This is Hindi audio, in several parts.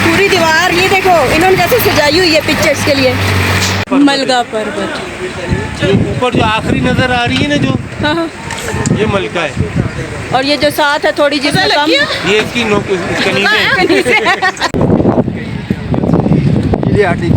पूरी दीवार ये देखो इन्होंने जैसे सजाई हुई है पिक्चर्स के लिए। मलका पर्वत, ये ऊपर जो आखिरी नजर आ रही है ना जो, हाँ हाँ, ये मलका है। और ये जो साथ है थोड़ी जिसमें कम, ये इसकी कनीज़ें हैं। ये आटी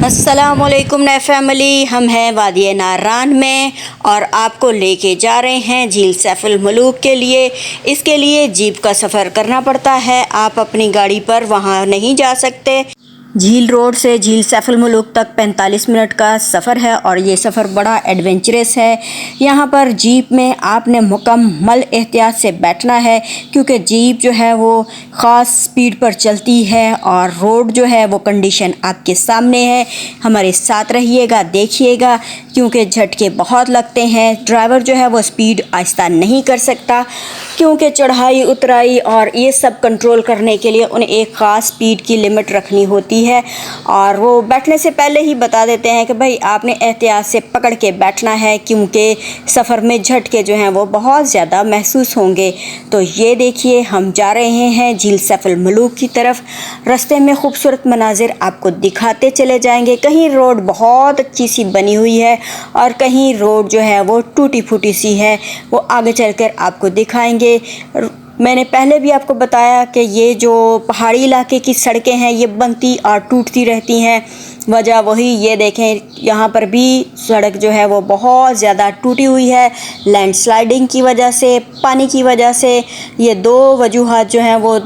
अस्सलामुअलैकुम नए फैमिली, हम हैं वादी नारान में और आपको लेके जा रहे हैं झील सैफुल मलूक के लिए। इसके लिए जीप का सफ़र करना पड़ता है, आप अपनी गाड़ी पर वहाँ नहीं जा सकते। झील रोड से झील सैफुल मलूक तक 45 मिनट का सफ़र है और ये सफ़र बड़ा एडवेंचरस है। यहाँ पर जीप में आपने मुकम्मल एहतियात से बैठना है क्योंकि जीप जो है वो ख़ास स्पीड पर चलती है और रोड जो है वो कंडीशन आपके सामने है। हमारे साथ रहिएगा, देखिएगा क्योंकि झटके बहुत लगते हैं। ड्राइवर जो है वो स्पीड आहिस्ता नहीं कर सकता क्योंकि चढ़ाई उतराई और ये सब कंट्रोल करने के लिए उन्हें एक ख़ास स्पीड की लिमिट रखनी होती है और वो बैठने से पहले ही बता देते हैं कि भाई आपने एहतियात से पकड़ के बैठना है क्योंकि सफ़र में झटके जो हैं वो बहुत ज़्यादा महसूस होंगे। तो ये देखिए हम जा रहे हैं झील सैफुल मलूक की तरफ। रास्ते में खूबसूरत मनाजिर आपको दिखाते चले जाएंगे। कहीं रोड बहुत अच्छी सी बनी हुई है और कहीं रोड जो है वो टूटी फूटी सी है, वो आगे चलकर आपको दिखाएंगे। मैंने पहले भी आपको बताया कि ये जो पहाड़ी इलाके की सड़कें हैं ये बनती और टूटती रहती हैं। वजह वही, ये देखें यहाँ पर भी सड़क जो है वो बहुत ज़्यादा टूटी हुई है लैंडस्लाइडिंग की वजह से, पानी की वजह से। ये दो वजूहात जो हैं वो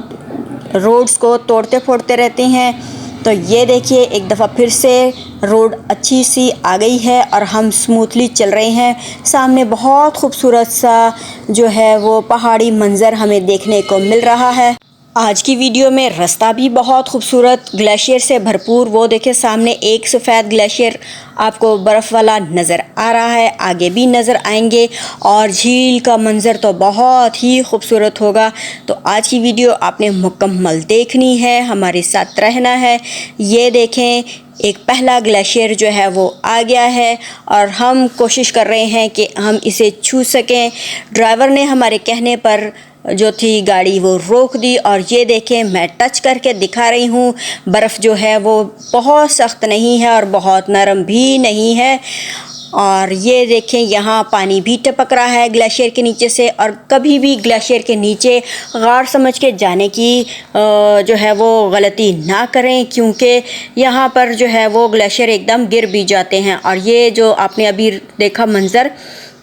रोड्स को तोड़ते फोड़ते रहते हैं। तो ये देखिए एक दफ़ा फिर से रोड अच्छी सी आ गई है और हम स्मूथली चल रहे हैं। सामने बहुत खूबसूरत सा जो है वो पहाड़ी मंज़र हमें देखने को मिल रहा है। आज की वीडियो में रास्ता भी बहुत खूबसूरत ग्लेशियर से भरपूर, वो देखे सामने एक सफ़ेद ग्लेशियर आपको बर्फ़ वाला नज़र आ रहा है, आगे भी नज़र आएंगे और झील का मंज़र तो बहुत ही खूबसूरत होगा। तो आज की वीडियो आपने मुकम्मल देखनी है, हमारे साथ रहना है। ये देखें एक पहला ग्लेशियर जो है वो आ गया है और हम कोशिश कर रहे हैं कि हम इसे छू सकें। ड्राइवर ने हमारे कहने पर जो थी गाड़ी वो रोक दी और ये देखें मैं टच करके दिखा रही हूँ। बर्फ़ जो है वो बहुत सख्त नहीं है और बहुत नरम भी नहीं है। और ये देखें यहाँ पानी भी टपक रहा है ग्लेशियर के नीचे से। और कभी भी ग्लेशियर के नीचे गार समझ के जाने की जो है वो गलती ना करें क्योंकि यहाँ पर जो है वो ग्लेशियर एकदम गिर भी जाते हैं। और ये जो आपने अभी देखा मंज़र,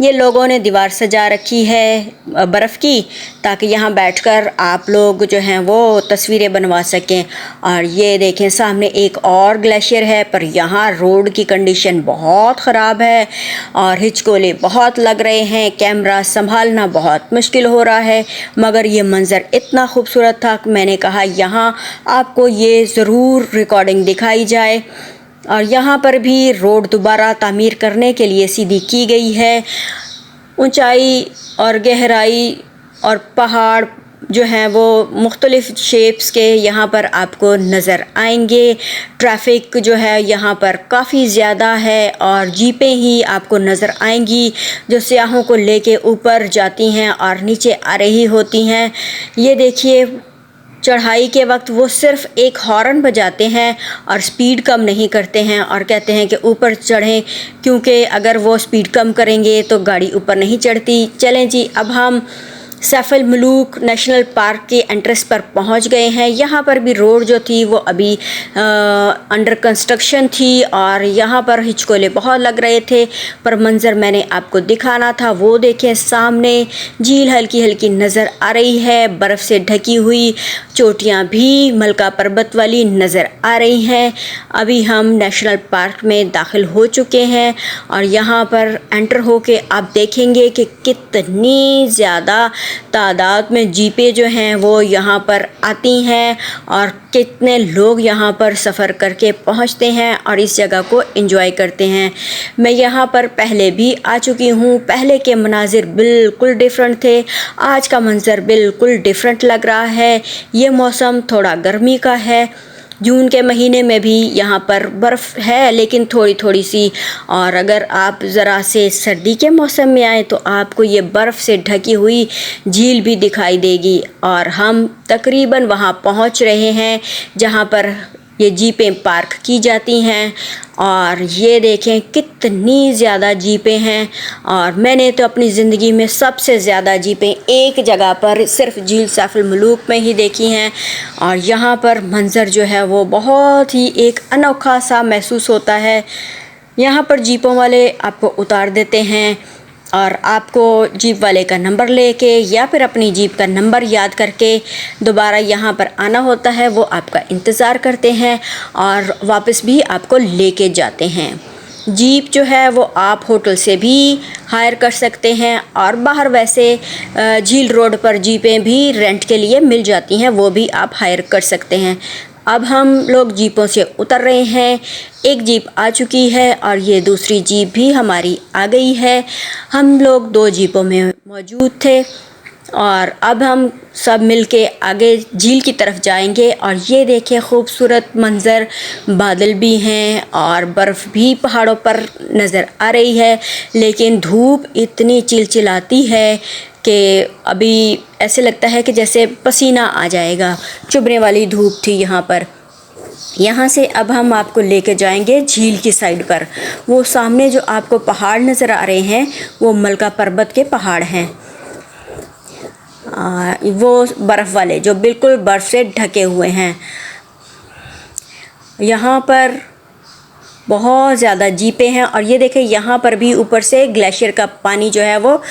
ये लोगों ने दीवार सजा रखी है बर्फ़ की ताकि यहाँ बैठकर आप लोग जो हैं वो तस्वीरें बनवा सकें। और ये देखें सामने एक और ग्लेशियर है पर यहाँ रोड की कंडीशन बहुत ख़राब है और हिचकोले बहुत लग रहे हैं, कैमरा संभालना बहुत मुश्किल हो रहा है। मगर ये मंज़र इतना खूबसूरत था कि मैंने कहा यहाँ आपको ये ज़रूर रिकॉर्डिंग दिखाई जाए। और यहाँ पर भी रोड दोबारा तामीर करने के लिए सीधी की गई है। ऊंचाई और गहराई और पहाड़ जो हैं वो मुख्तलिफ़ शेप्स के यहाँ पर आपको नज़र आएंगे। ट्रैफिक जो है यहाँ पर काफ़ी ज़्यादा है और जीपें ही आपको नज़र आएंगी जो सियाहों को लेके ऊपर जाती हैं और नीचे आ रही होती हैं। ये देखिए चढ़ाई के वक्त वो सिर्फ़ एक हॉर्न बजाते हैं और स्पीड कम नहीं करते हैं और कहते हैं कि ऊपर चढ़ें क्योंकि अगर वो स्पीड कम करेंगे तो गाड़ी ऊपर नहीं चढ़ती। चलें जी, अब हम सैफुल मलूक नेशनल पार्क के एंट्रेंस पर पहुंच गए हैं। यहाँ पर भी रोड जो थी वो अभी अंडर कंस्ट्रक्शन थी और यहाँ पर हिचकोले बहुत लग रहे थे पर मंज़र मैंने आपको दिखाना था। वो देखें सामने झील हल्की हल्की नज़र आ रही है, बर्फ़ से ढकी हुई चोटियाँ भी मलका पर्वत वाली नज़र आ रही हैं। अभी हम नेशनल पार्क में दाखिल हो चुके हैं और यहाँ पर एंटर होके आप देखेंगे कि कितनी ज़्यादा तादाद में जीपें जो हैं वो यहाँ पर आती हैं और कितने लोग यहाँ पर सफ़र करके पहुँचते हैं और इस जगह को एंजॉय करते हैं। मैं यहाँ पर पहले भी आ चुकी हूँ, पहले के मनाजिर बिल्कुल डिफरेंट थे, आज का मंज़र बिल्कुल डिफरेंट लग रहा है। ये मौसम थोड़ा गर्मी का है, जून के महीने में भी यहाँ पर बर्फ़ है, लेकिन थोड़ी थोड़ी सी। और अगर आप ज़रा से सर्दी के मौसम में आए तो आपको ये बर्फ़ से ढकी हुई झील भी दिखाई देगी। और हम तकरीबन वहाँ पहुँच रहे हैं जहाँ पर ये जीपें पार्क की जाती हैं। और ये देखें कितनी ज़्यादा जीपें हैं। और मैंने तो अपनी ज़िंदगी में सबसे ज़्यादा जीपें एक जगह पर सिर्फ झील सैफुल मलूक में ही देखी हैं। और यहाँ पर मंज़र जो है वो बहुत ही एक अनोखा सा महसूस होता है। यहाँ पर जीपों वाले आपको उतार देते हैं और आपको जीप वाले का नंबर लेके या फिर अपनी जीप का नंबर याद करके दोबारा यहाँ पर आना होता है। वो आपका इंतज़ार करते हैं और वापस भी आपको लेके जाते हैं। जीप जो है वो आप होटल से भी हायर कर सकते हैं और बाहर वैसे झील रोड पर जीपें भी रेंट के लिए मिल जाती हैं, वो भी आप हायर कर सकते हैं। अब हम लोग जीपों से उतर रहे हैं। एक जीप आ चुकी है और ये दूसरी जीप भी हमारी आ गई है। हम लोग 2 जीपों में मौजूद थे और अब हम सब मिलके आगे झील की तरफ जाएंगे। और ये देखिए खूबसूरत मंज़र, बादल भी हैं और बर्फ़ भी पहाड़ों पर नज़र आ रही है, लेकिन धूप इतनी चिलचिलाती है कि अभी ऐसे लगता है कि जैसे पसीना आ जाएगा। चुभने वाली धूप थी यहाँ पर। यहाँ से अब हम आपको लेके जाएंगे झील की साइड पर। वो सामने जो आपको पहाड़ नज़र आ रहे हैं वो मलका पर्वत के पहाड़ हैं। वो बर्फ़ वाले जो बिल्कुल बर्फ़ से ढके हुए हैं। यहाँ पर बहुत ज़्यादा जीपें हैं और ये देखें यहाँ पर भी ऊपर से ग्लेशियर का पानी जो है वो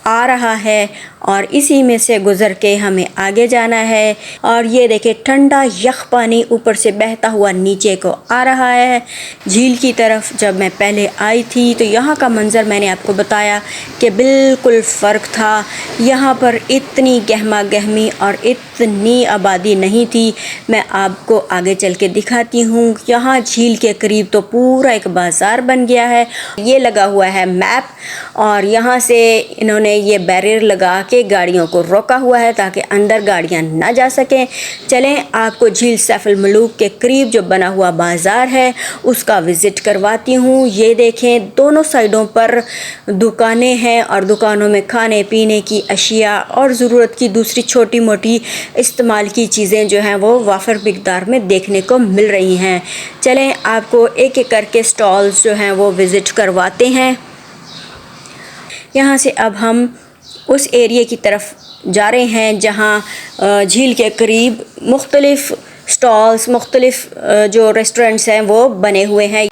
आ रहा है और इसी में से गुज़र के हमें आगे जाना है। और ये देखें ठंडा यख पानी ऊपर से बहता हुआ नीचे को आ रहा है झील की तरफ। जब मैं पहले आई थी तो यहाँ का मंज़र मैंने आपको बताया कि बिल्कुल फ़र्क था। यहाँ पर इतनी गहमा गहमी और इतनी आबादी नहीं थी। मैं आपको आगे चल के दिखाती हूँ। यहाँ झील के करीब तो पूरा एक बाज़ार बन गया है। ये लगा हुआ है मैप और यहाँ से इन्होंने ये बैरियर लगा के गाड़ियों को रोका हुआ है ताकि अंदर गाड़ियां ना जा सकें। चलें आपको झील सैफुल मलूक के करीब जो बना हुआ बाज़ार है उसका विज़िट करवाती हूँ। ये देखें दोनों साइडों पर दुकानें हैं और दुकानों में खाने पीने की अशिया और ज़रूरत की दूसरी छोटी मोटी इस्तेमाल की चीज़ें जो हैं वो वाफर मिक़दार में देखने को मिल रही हैं। चलें आपको एक एक करके स्टॉल्स जो हैं वो विज़िट करवाते हैं। यहाँ से अब हम उस एरिया की तरफ जा रहे हैं जहाँ झील के करीब मुख्तलिफ़ स्टॉल्स, मुख्तलिफ़ जो रेस्टोरेंट्स हैं वो बने हुए हैं।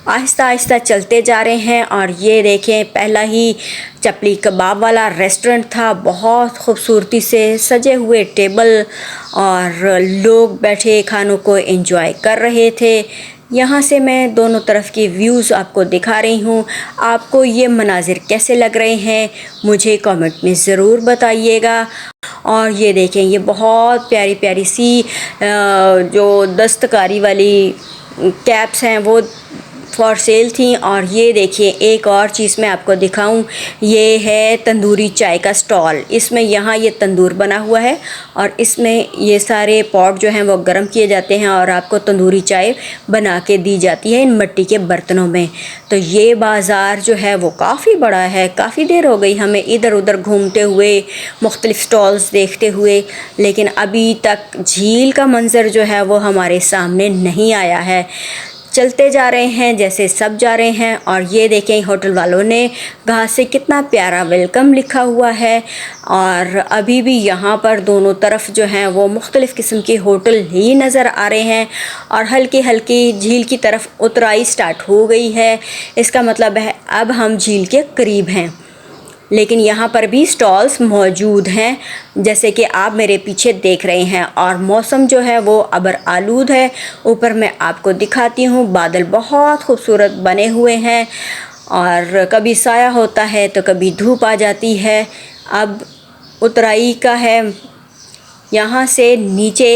आहिस्ता आहिस्ता चलते जा रहे हैं और ये देखें पहला ही चपली कबाब वाला रेस्टोरेंट था। बहुत खूबसूरती से सजे हुए टेबल और लोग बैठे खानों को एंजॉय कर रहे थे। यहाँ से मैं दोनों तरफ की व्यूज़ आपको दिखा रही हूँ। आपको ये मनाजिर कैसे लग रहे हैं मुझे कमेंट में ज़रूर बताइएगा। और ये देखें ये बहुत प्यारी प्यारी सी जो दस्तकारी वाली कैप्स हैं वो फॉर सेल थी। और ये देखिए एक और चीज़ मैं आपको दिखाऊं, ये है तंदूरी चाय का स्टॉल। इसमें यहाँ ये तंदूर बना हुआ है और इसमें ये सारे पॉट जो हैं वो गर्म किए जाते हैं और आपको तंदूरी चाय बना के दी जाती है इन मिट्टी के बर्तनों में। तो ये बाज़ार जो है वो काफ़ी बड़ा है। काफ़ी देर हो गई हमें इधर उधर घूमते हुए, मुख्तलिफ़ स्टॉल्स देखते हुए, लेकिन अभी तक झील का मंज़र जो है वो हमारे सामने नहीं आया है। चलते जा रहे हैं जैसे सब जा रहे हैं। और ये देखें होटल वालों ने घास से कितना प्यारा वेलकम लिखा हुआ है। और अभी भी यहाँ पर दोनों तरफ जो हैं वो मुख्तलिफ़ किस्म के होटल ही नज़र आ रहे हैं और हल्की हल्की झील की तरफ उतराई स्टार्ट हो गई है। इसका मतलब है अब हम झील के करीब हैं। लेकिन यहाँ पर भी स्टॉल्स मौजूद हैं जैसे कि आप मेरे पीछे देख रहे हैं। और मौसम जो है वो अबर आलूद है। ऊपर मैं आपको दिखाती हूँ बादल बहुत खूबसूरत बने हुए हैं और कभी साया होता है तो कभी धूप आ जाती है। अब उतराई का है यहाँ से नीचे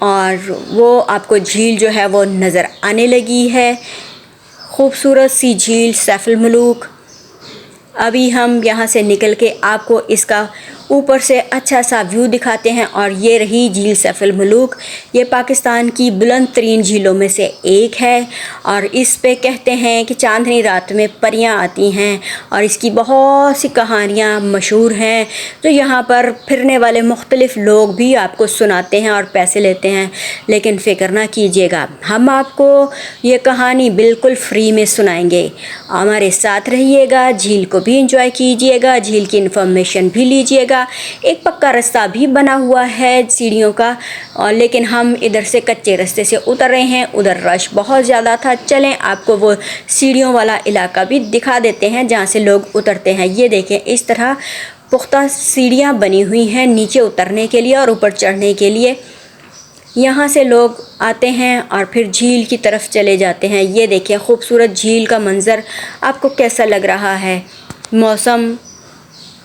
और वो आपको झील जो है वो नज़र आने लगी है। खूबसूरत सी झील सैफुल मलूक। अभी हम यहाँ से निकल के आपको इसका ऊपर से अच्छा सा व्यू दिखाते हैं। और ये रही झील सैफुल मलूक। ये पाकिस्तान की बुलंद तरीन झीलों में से एक है और इस पे कहते हैं कि चांदनी रात में परियां आती हैं और इसकी बहुत सी कहानियाँ मशहूर हैं। तो यहाँ पर फिरने वाले मुख्तलिफ़ लोग भी आपको सुनाते हैं और पैसे लेते हैं, लेकिन फ़िक्र ना कीजिएगा, हम आपको ये कहानी बिल्कुल फ्री में सुनाएंगे। हमारे साथ रहिएगा, झील को भी इंजॉय कीजिएगा, झील की इन्फॉर्मेशन भी लीजिएगा। एक पक्का रास्ता भी बना हुआ है सीढ़ियों का, और लेकिन हम इधर से कच्चे रास्ते से उतर रहे हैं, उधर रश बहुत ज़्यादा था। चलें आपको वो सीढ़ियों वाला इलाका भी दिखा देते हैं जहाँ से लोग उतरते हैं। ये देखें, इस तरह पुख्ता सीढ़ियाँ बनी हुई हैं नीचे उतरने के लिए और ऊपर चढ़ने के लिए। यहाँ से लोग आते हैं और फिर झील की तरफ चले जाते हैं। ये देखिए खूबसूरत झील का मंज़र आपको कैसा लग रहा है। मौसम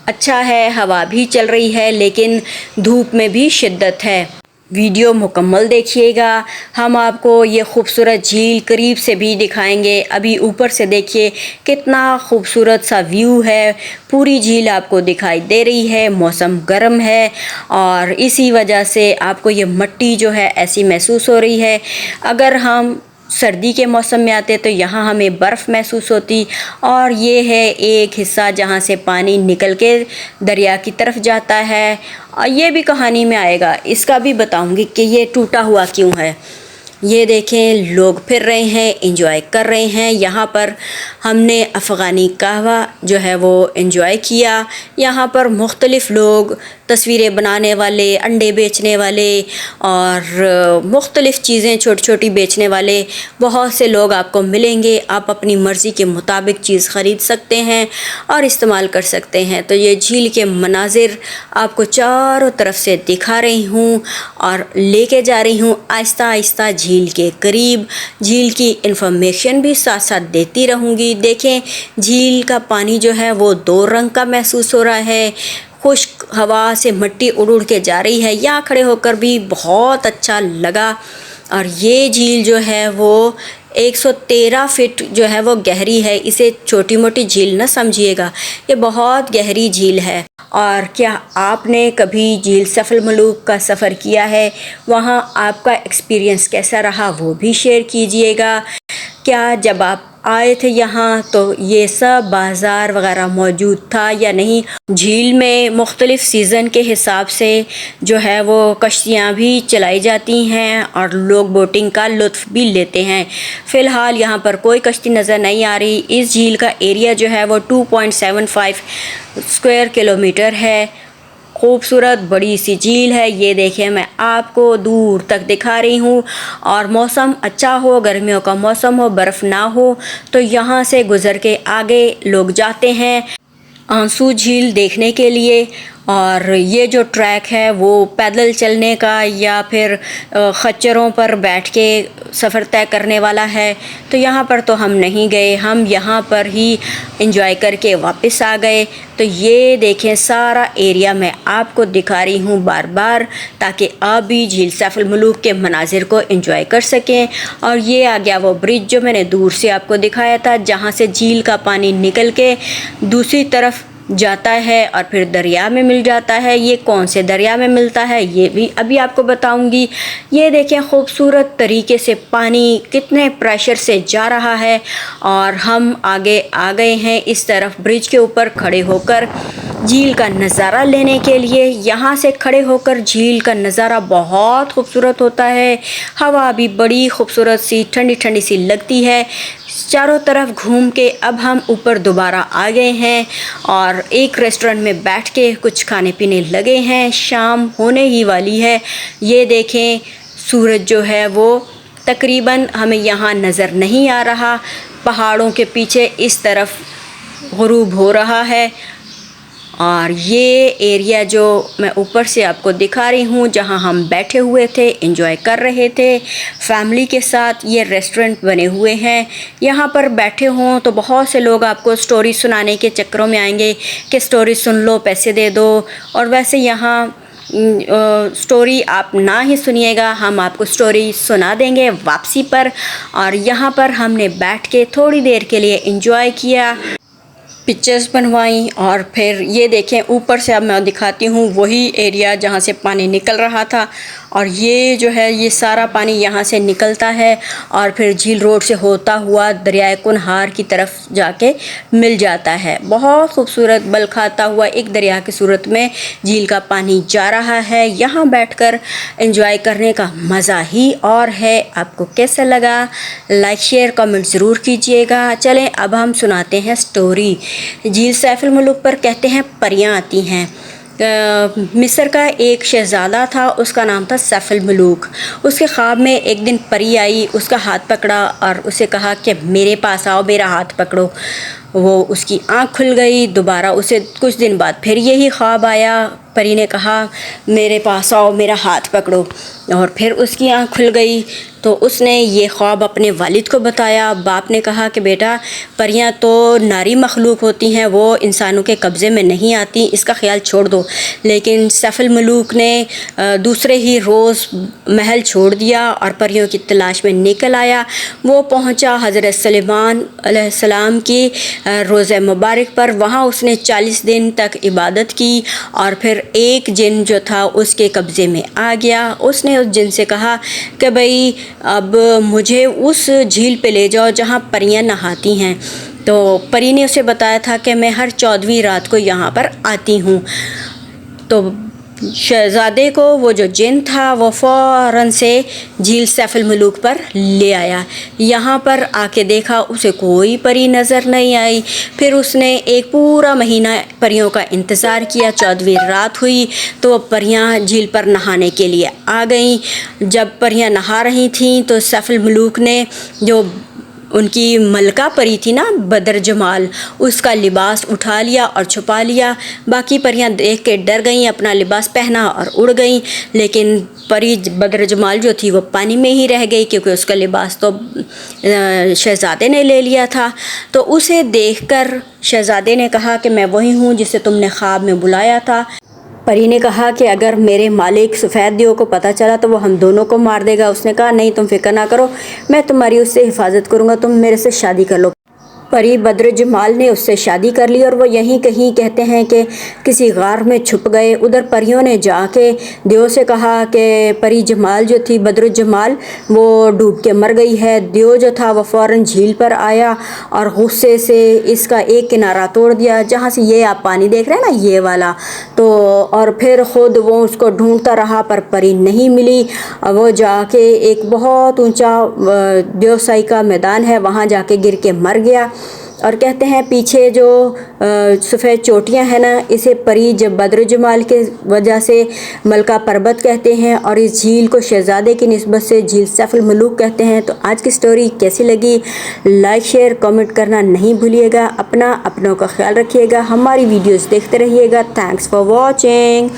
अच्छा है, हवा भी चल रही है, लेकिन धूप में भी शिद्दत है। वीडियो मुकम्मल देखिएगा, हम आपको ये खूबसूरत झील करीब से भी दिखाएंगे। अभी ऊपर से देखिए कितना खूबसूरत सा व्यू है, पूरी झील आपको दिखाई दे रही है। मौसम गर्म है और इसी वजह से आपको ये मिट्टी जो है ऐसी महसूस हो रही है। अगर हम सर्दी के मौसम में आते तो यहाँ हमें बर्फ़ महसूस होती। और ये है एक हिस्सा जहाँ से पानी निकल के दरिया की तरफ जाता है, और ये भी कहानी में आएगा, इसका भी बताऊँगी कि ये टूटा हुआ क्यों है। ये देखें लोग फिर रहे हैं, एंजॉय कर रहे हैं। यहाँ पर हमने अफ़गानी कहवा जो है वो एंजॉय किया। यहाँ पर मुख्तलिफ़ लोग, तस्वीरें बनाने वाले, अंडे बेचने वाले और मुख्तलिफ़ चीज़ें छोटी छोटी बेचने वाले बहुत से लोग आपको मिलेंगे। आप अपनी मर्ज़ी के मुताबिक चीज़ ख़रीद सकते हैं और इस्तेमाल कर सकते हैं। तो ये झील के मनाजिर आपको चारों तरफ से दिखा रही हूँ और लेके जा रही हूँ आहिस्ता आहिस्ता झील के करीब। झील की इन्फॉर्मेशन भी साथ साथ देती रहूँगी। देखें झील का पानी जो है वो 2 रंग का महसूस हो रहा है। खुश्क हवा से मिट्टी उड़ उड़ के जा रही है। यहाँ खड़े होकर भी बहुत अच्छा लगा। और ये झील जो है वो 113 फीट जो है वो गहरी है। इसे छोटी मोटी झील न समझिएगा, ये बहुत गहरी झील है। और क्या आपने कभी झील सैफुल मलूक का सफ़र किया है? वहाँ आपका एक्सपीरियंस कैसा रहा वो भी शेयर कीजिएगा। क्या जब आप आए थे यहाँ तो ये सब बाज़ार वगैरह मौजूद था या नहीं? झील में मुख्तलिफ़ सीज़न के हिसाब से जो है वो कश्तियाँ भी चलाई जाती हैं और लोग बोटिंग का लुत्फ़ भी लेते हैं। फ़िलहाल यहाँ पर कोई कश्ती नज़र नहीं आ रही। इस झील का एरिया जो है वो 2.75 स्क्वायर किलोमीटर है। खूबसूरत बड़ी सी झील है। ये देखें मैं आपको दूर तक दिखा रही हूँ। और मौसम अच्छा हो, गर्मियों का मौसम हो, बर्फ़ ना हो, तो यहाँ से गुज़र के आगे लोग जाते हैं आंसू झील देखने के लिए। और ये जो ट्रैक है वो पैदल चलने का या फिर खच्चरों पर बैठ के सफ़र तय करने वाला है। तो यहाँ पर तो हम नहीं गए, हम यहाँ पर ही एंजॉय करके वापस आ गए। तो ये देखें सारा एरिया मैं आपको दिखा रही हूँ बार बार, ताकि आप भी झील सैफुल मलूक के मनाजिर को एंजॉय कर सकें। और ये आ गया वो ब्रिज जो मैंने दूर से आपको दिखाया था, जहाँ से झील का पानी निकल के दूसरी तरफ जाता है और फिर दरिया में मिल जाता है। ये कौन से दरिया में मिलता है ये भी अभी आपको बताऊंगी। ये देखें खूबसूरत तरीके से पानी कितने प्रेशर से जा रहा है और हम आगे आ गए हैं इस तरफ ब्रिज के ऊपर खड़े होकर झील का नज़ारा लेने के लिए। यहाँ से खड़े होकर झील का नज़ारा बहुत खूबसूरत होता है। हवा भी बड़ी खूबसूरत सी ठंडी ठंडी सी लगती है। चारों तरफ घूम के अब हम ऊपर दोबारा आ गए हैं और एक रेस्टोरेंट में बैठ के कुछ खाने पीने लगे हैं। शाम होने ही वाली है। ये देखें सूरज जो है वो तकरीबन हमें यहाँ नज़र नहीं आ रहा। पहाड़ों के पीछे इस तरफ गुरूब हो रहा है। और ये एरिया जो मैं ऊपर से आपको दिखा रही हूँ, जहाँ हम बैठे हुए थे, एंजॉय कर रहे थे फैमिली के साथ। ये रेस्टोरेंट बने हुए हैं। यहाँ पर बैठे हों तो बहुत से लोग आपको स्टोरी सुनाने के चक्करों में आएंगे कि स्टोरी सुन लो, पैसे दे दो। और वैसे यहाँ स्टोरी आप ना ही सुनिएगा, हम आपको स्टोरी सुना देंगे वापसी पर। और यहाँ पर हमने बैठ के थोड़ी देर के लिए एंजॉय किया। पिक्चर्स बनवाई। और फिर ये देखें ऊपर से अब मैं दिखाती हूँ वही एरिया जहाँ से पानी निकल रहा था, और ये जो है ये सारा पानी यहाँ से निकलता है और फिर झील रोड से होता हुआ दरियाए कुनहार की तरफ जाके मिल जाता है। बहुत खूबसूरत बल खाता हुआ एक दरिया की सूरत में झील का पानी जा रहा है। यहाँ बैठकर एंजॉय करने का मज़ा ही और है। आपको कैसा लगा, लाइक शेयर कमेंट ज़रूर कीजिएगा। चलें अब हम सुनाते हैं स्टोरी। झील सैफुल मुलूक पर कहते हैं परियां आती हैं। मिस्र का एक शहज़ादा था, उसका नाम था सैफुल मुलूक। उसके ख्वाब में एक दिन परी आई, उसका हाथ पकड़ा और उसे कहा कि मेरे पास आओ, मेरा हाथ पकड़ो। वो उसकी आँख खुल गई। दोबारा उसे कुछ दिन बाद फिर यही ख्वाब आया। परी ने कहा मेरे पास आओ, मेरा हाथ पकड़ो, और फिर उसकी आँख खुल गई। तो उसने ये ख्वाब अपने वालिद को बताया। बाप ने कहा कि बेटा परियां तो नारी मखलूक होती हैं, वो इंसानों के कब्ज़े में नहीं आती, इसका ख्याल छोड़ दो। लेकिन सैफुल मुलूक ने दूसरे ही रोज़ महल छोड़ दिया और परियों की तलाश में निकल आया। वो पहुंचा हज़रत सुलेमान अलैहिस्सलाम की रोज़े मुबारक पर। वहाँ उसने 40 दिन तक इबादत की और फिर एक जिन जो था उसके कब्ज़े में आ गया। उसने उस जिन से कहा कि भाई अब मुझे उस झील पे ले जाओ जहाँ परियां नहाती हैं। तो परी ने उसे बताया था कि मैं हर 14वीं रात को यहाँ पर आती हूँ। तो शहज़ादे को वो जो जिन था वो फ़ौरन से झील सैफुल मुलूक पर ले आया। यहाँ पर आके देखा उसे कोई परी नज़र नहीं आई। फिर उसने एक पूरा महीना परियों का इंतज़ार किया। 14वीं रात हुई तो परियां झील पर नहाने के लिए आ गईं। जब परियां नहा रही थीं तो सैफुल मुलूक ने जो उनकी मलका परी थी ना बदर जमाल, उसका लिबास उठा लिया और छुपा लिया। बाकी परियां देख के डर गईं, अपना लिबास पहना और उड़ गईं। लेकिन परी बदर जमाल जो थी वो पानी में ही रह गई, क्योंकि उसका लिबास तो शहज़ादे ने ले लिया था। तो उसे देखकर शहज़ादे ने कहा कि मैं वही हूँ जिसे तुमने ख्वाब में बुलाया था। परी ने कहा कि अगर मेरे मालिक सफ़ेद दियो को पता चला तो वो हम दोनों को मार देगा। उसने कहा नहीं, तुम फिक्र ना करो, मैं तुम्हारी उससे हिफाजत करूँगा, तुम मेरे से शादी कर लो। परी बद्र जमाल ने उससे शादी कर ली और वो यहीं कहीं कहते हैं कि किसी गार में छुप गए। उधर परियों ने जाके दियो से कहा कि परी जमाल जो थी बद्र जमाल वो डूब के मर गई है। दियो जो था वो फ़ौरन झील पर आया और गुस्से से इसका एक किनारा तोड़ दिया, जहाँ से ये आप पानी देख रहे हैं ना, ये वाला। तो और फिर ख़ुद वो उसको ढूंढता रहा पर परी नहीं मिली। वो जाके एक बहुत ऊंचा दियोसाई का मैदान है, वहाँ जाके गिर के मर गया। और कहते हैं पीछे जो सफ़ेद चोटियां हैं ना, इसे परी जब बद्र जमाल के वजह से मलका पर्वत कहते हैं, और इस झील को शहज़ादे की निस्बत से झील सैफुल मुलूक कहते हैं। तो आज की स्टोरी कैसी लगी, लाइक शेयर कमेंट करना नहीं भूलिएगा। अपनों का ख्याल रखिएगा, हमारी वीडियोस देखते रहिएगा। Thanks for watching.